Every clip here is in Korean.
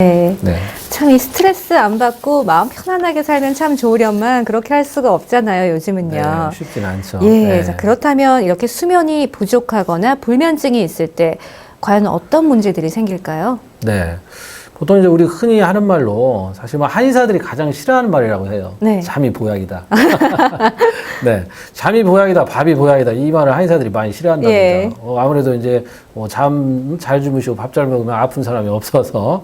네. 네. 참 이 스트레스 안 받고 마음 편안하게 살면 참 좋으련만 그렇게 할 수가 없잖아요, 요즘은요. 네, 쉽진 않죠. 예, 네. 자, 그렇다면 이렇게 수면이 부족하거나 불면증이 있을 때 과연 어떤 문제들이 생길까요? 네. 보통 이제 우리 흔히 하는 말로 사실 뭐 한의사들이 가장 싫어하는 말이라고 해요. 네. 잠이 보약이다. 네. 잠이 보약이다, 밥이 보약이다. 이 말을 한의사들이 많이 싫어한답니다. 예. 아무래도 이제 잠 잘 주무시고 밥 잘 먹으면 아픈 사람이 없어서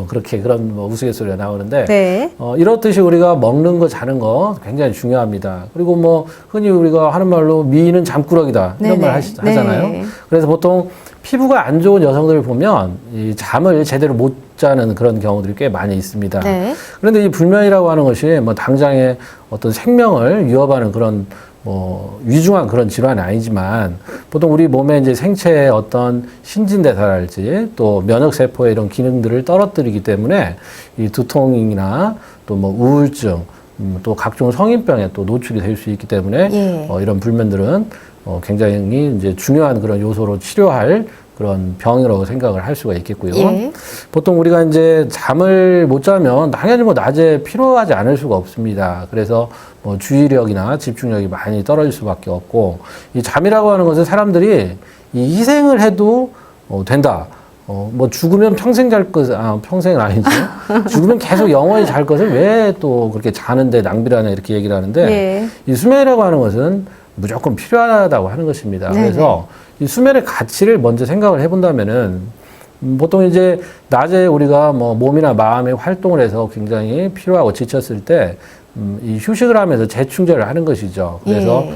그렇게 그런 우스갯소리가 나오는데 네. 이렇듯이 우리가 먹는 거 자는 거 굉장히 중요합니다. 그리고 뭐 흔히 우리가 하는 말로 미인은 잠꾸러기다 이런 네네. 말 하잖아요. 네. 그래서 보통 피부가 안 좋은 여성들을 보면 이 잠을 제대로 못 자는 그런 경우들이 꽤 많이 있습니다. 네. 그런데 이 불면이라고 하는 것이 뭐 당장의 어떤 생명을 위협하는 그런 뭐 위중한 그런 질환이 아니지만 보통 우리 몸의 이제 생체의 어떤 신진대사랄지 또 면역세포의 이런 기능들을 떨어뜨리기 때문에 이 두통이나 또 뭐 우울증 또 각종 성인병에 또 노출이 될 수 있기 때문에 예. 이런 불면들은 굉장히 이제 중요한 그런 요소로 치료할 그런 병이라고 생각을 할 수가 있겠고요. 예. 보통 우리가 이제 잠을 못 자면 당연히 뭐 낮에 피로하지 않을 수가 없습니다. 그래서 뭐 주의력이나 집중력이 많이 떨어질 수밖에 없고 이 잠이라고 하는 것은 사람들이 이 희생을 해도 된다. 뭐 죽으면 평생 잘 것을, 평생은 아니죠. 죽으면 계속 영원히 잘 것을 왜 또 그렇게 자는데 낭비를 하냐 이렇게 얘기를 하는데 예. 이 수면이라고 하는 것은 무조건 필요하다고 하는 것입니다. 네네. 그래서 이 수면의 가치를 먼저 생각을 해본다면은 보통 이제 낮에 우리가 뭐 몸이나 마음의 활동을 해서 굉장히 피로하고 지쳤을 때 이 휴식을 하면서 재충전을 하는 것이죠. 그래서 예.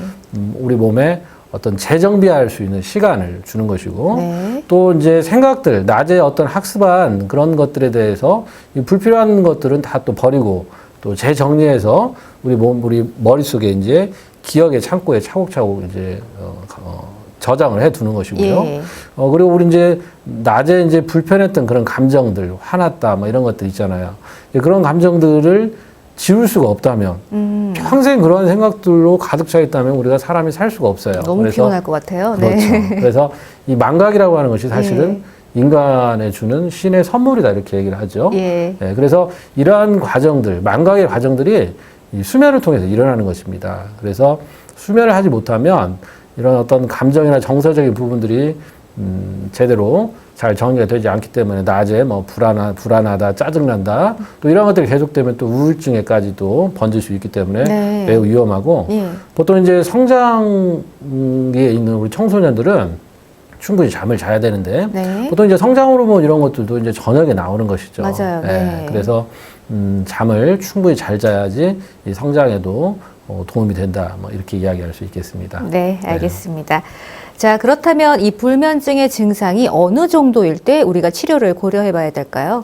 우리 몸에 어떤 재정비할 수 있는 시간을 주는 것이고 네. 또 이제 생각들 낮에 어떤 학습한 그런 것들에 대해서 이 불필요한 것들은 다 또 버리고 또 재정리해서 우리 머릿속에 이제 기억의 창고에 차곡차곡 이제 저장을 해 두는 것이고요. 예. 그리고 우리 이제 낮에 이제 불편했던 그런 감정들, 화났다, 뭐 이런 것들 있잖아요. 그런 감정들을 지울 수가 없다면 평생 그런 생각들로 가득 차 있다면 우리가 사람이 살 수가 없어요. 너무 그래서 피곤할 것 같아요. 그렇죠. 네. 그래서 이 망각이라고 하는 것이 사실은 인간에 주는 신의 선물이다 이렇게 얘기를 하죠. 예. 네, 그래서 이러한 과정들, 망각의 과정들이 이 수면을 통해서 일어나는 것입니다. 그래서 수면을 하지 못하면 이런 어떤 감정이나 정서적인 부분들이 제대로 잘 정리가 되지 않기 때문에 낮에 뭐 불안하다, 짜증난다 또 이런 것들이 계속되면 또 우울증에까지도 번질 수 있기 때문에 네. 매우 위험하고 예. 보통 이제 성장기에 있는 우리 청소년들은 충분히 잠을 자야 되는데 네. 보통 이제 성장 호르몬 이런 것들도 이제 저녁에 나오는 것이죠. 맞아요. 네. 그래서 잠을 충분히 잘 자야지 이 성장에도 도움이 된다. 뭐 이렇게 이야기할 수 있겠습니다. 네, 알겠습니다. 자, 그렇다면 이 불면증의 증상이 어느 정도일 때 우리가 치료를 고려해 봐야 될까요?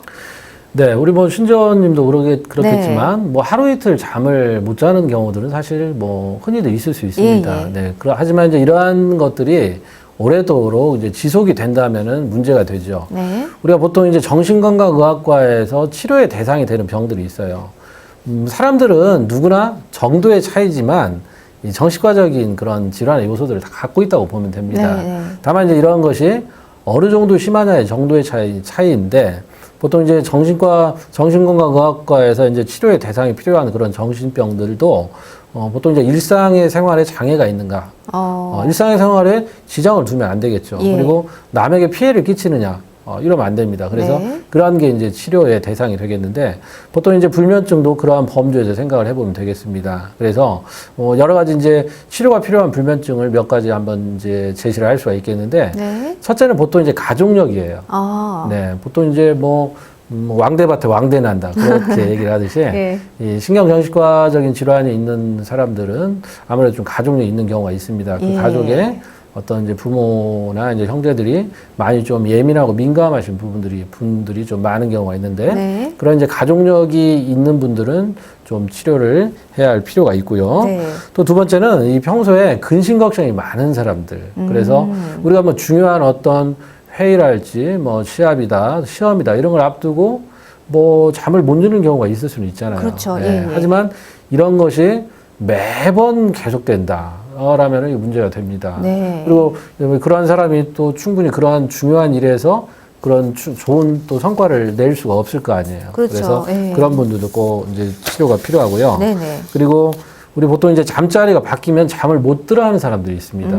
네, 우리 뭐 신전님도 그렇겠지만 뭐 하루 이틀 잠을 못 자는 경우들은 사실 뭐 흔히들 있을 수 있습니다. 예, 예. 네, 하지만 이제 이러한 것들이 오래도록 이제 지속이 된다면은 문제가 되죠. 네. 우리가 보통 이제 정신건강의학과에서 치료의 대상이 되는 병들이 있어요. 사람들은 누구나 정도의 차이지만 이 정신과적인 그런 질환의 요소들을 다 갖고 있다고 보면 됩니다. 네, 네. 다만 이제 이러한 것이 어느 정도 심하냐의 정도의 차이인데 보통 이제 정신건강의학과에서 이제 치료의 대상이 필요한 그런 정신병들도 보통 이제 일상의 생활에 장애가 있는가, 일상의 생활에 지장을 두면 안 되겠죠. 예. 그리고 남에게 피해를 끼치느냐, 이러면 안 됩니다. 그래서 네. 그러한 게 이제 치료의 대상이 되겠는데 보통 이제 불면증도 그러한 범주에서 생각을 해보면 되겠습니다. 그래서 여러 가지 이제 치료가 필요한 불면증을 몇 가지 한번 이제 제시를 할 수가 있겠는데 네. 첫째는 보통 이제 가족력이에요. 아. 네, 보통 이제 뭐 왕대밭에 왕대 난다 그렇게 얘기를 하듯이 예. 이 신경정신과적인 질환이 있는 사람들은 아무래도 좀 가족력이 있는 경우가 있습니다. 그 예. 가족에 어떤 이제 부모나 이제 형제들이 많이 좀 예민하고 민감하신 분들이 좀 많은 경우가 있는데 네. 그런 이제 가족력이 있는 분들은 좀 치료를 해야 할 필요가 있고요. 네. 또 두 번째는 이 평소에 근심 걱정이 많은 사람들. 그래서 우리가 뭐 중요한 어떤 회의랄지 뭐 시합이다, 시험이다 이런 걸 앞두고 뭐 잠을 못 자는 경우가 있을 수는 있잖아요. 그렇죠. 네. 예, 예. 하지만 이런 것이 매번 계속된다. 라면 문제가 됩니다. 네. 그리고 그러한 사람이 또 충분히 그러한 중요한 일에서 그런 좋은 또 성과를 낼 수가 없을 거 아니에요. 그렇죠. 래서 예. 그런 분들도 꼭 이제 치료가 필요하고요. 네네. 그리고 우리 보통 이제 잠자리가 바뀌면 잠을 못 들어 하는 사람들이 있습니다.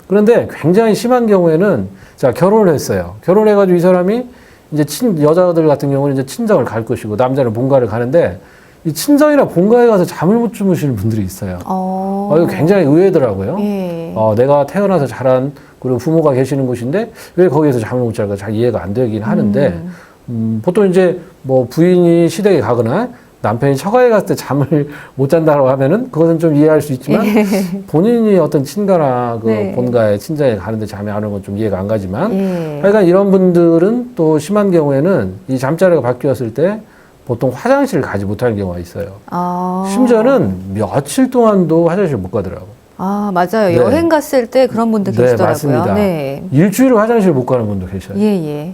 그런데 굉장히 심한 경우에는 자, 결혼을 했어요. 결혼해가지고 이 사람이 이제 여자들 같은 경우는 이제 친정을 갈 것이고 남자는 본가를 가는데 이 친정이나 본가에 가서 잠을 못 주무시는 분들이 있어요. 이거 굉장히 의외더라고요. 예. 내가 태어나서 자란 그리고 부모가 계시는 곳인데 왜 거기에서 잠을 못 잘까 잘 이해가 안 되긴 하는데 보통 이제 뭐 부인이 시댁에 가거나 남편이 처가에 갔을 때 잠을 못 잔다고 하면은 그것은 좀 이해할 수 있지만 본인이 어떤 친가나 그 네. 본가에 친정에 가는데 잠이 안 오는 건 좀 이해가 안 가지만 예. 하여간 이런 분들은 또 심한 경우에는 이 잠자리가 바뀌었을 때 보통 화장실을 가지 못하는 경우가 있어요. 심지어는 며칠 동안도 화장실 못 가더라고. 맞아요. 네. 여행 갔을 때 그런 분들 네, 계시더라고요. 맞습니다. 네. 일주일을 화장실 못 가는 분도 계셔요. 예.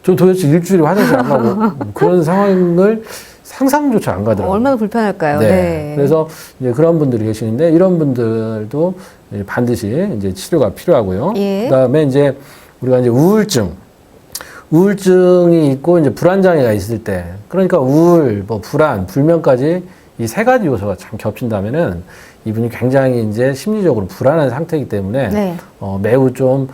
저 도대체 일주일에 화장실 안 가고 그런 상황을 상상조차 안 가더라고요. 얼마나 불편할까요? 네. 그래서 이제 그런 분들이 계시는데 이런 분들도 반드시 이제 치료가 필요하고요. 예. 그다음에 이제 우리가 이제 우울증이 있고 이제 불안장애가 있을 때, 그러니까 우울, 뭐 불안, 불면까지 이 세 가지 요소가 참 겹친다면은 이분이 굉장히 이제 심리적으로 불안한 상태이기 때문에 네. 매우 좀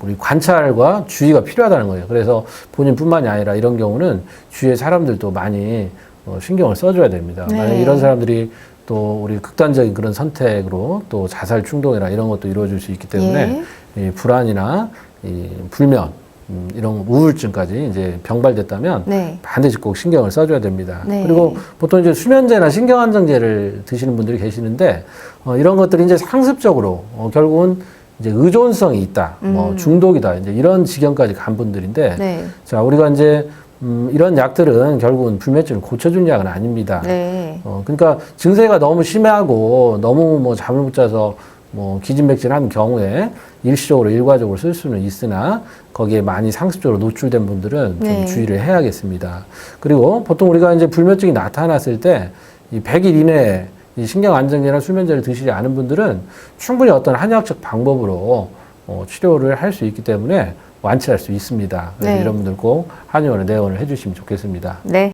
우리 관찰과 주의가 필요하다는 거예요. 그래서 본인뿐만이 아니라 이런 경우는 주위의 사람들도 많이 신경을 써줘야 됩니다. 네. 만약 이런 사람들이 또 우리 극단적인 그런 선택으로 또 자살 충동이나 이런 것도 이루어질 수 있기 때문에 이 불안이나 이 불면 이런 우울증까지 이제 병발됐다면 네. 반드시 꼭 신경을 써줘야 됩니다. 네. 그리고 보통 이제 수면제나 신경안정제를 드시는 분들이 계시는데 이런 것들이 이제 상습적으로 결국은 이제 의존성이 있다, 뭐 중독이다, 이제 이런 지경까지 간 분들인데, 네. 자, 우리가 이제 이런 약들은 결국은 불면증을 고쳐주는 약은 아닙니다. 네. 그러니까 증세가 너무 심하고 너무 뭐 잠을 못 자서 뭐 기진맥진한 경우에 일시적으로 일과적으로 쓸 수는 있으나 거기에 많이 상습적으로 노출된 분들은 좀 네. 주의를 해야겠습니다. 그리고 보통 우리가 이제 불면증이 나타났을 때 이 100일 이내에 이 신경안정제나 수면제를 드시지 않은 분들은 충분히 어떤 한의학적 방법으로 치료를 할 수 있기 때문에 완치할 수 있습니다. 그래서 네. 이런 분들 꼭 한의원에 내원을 해주시면 좋겠습니다. 네.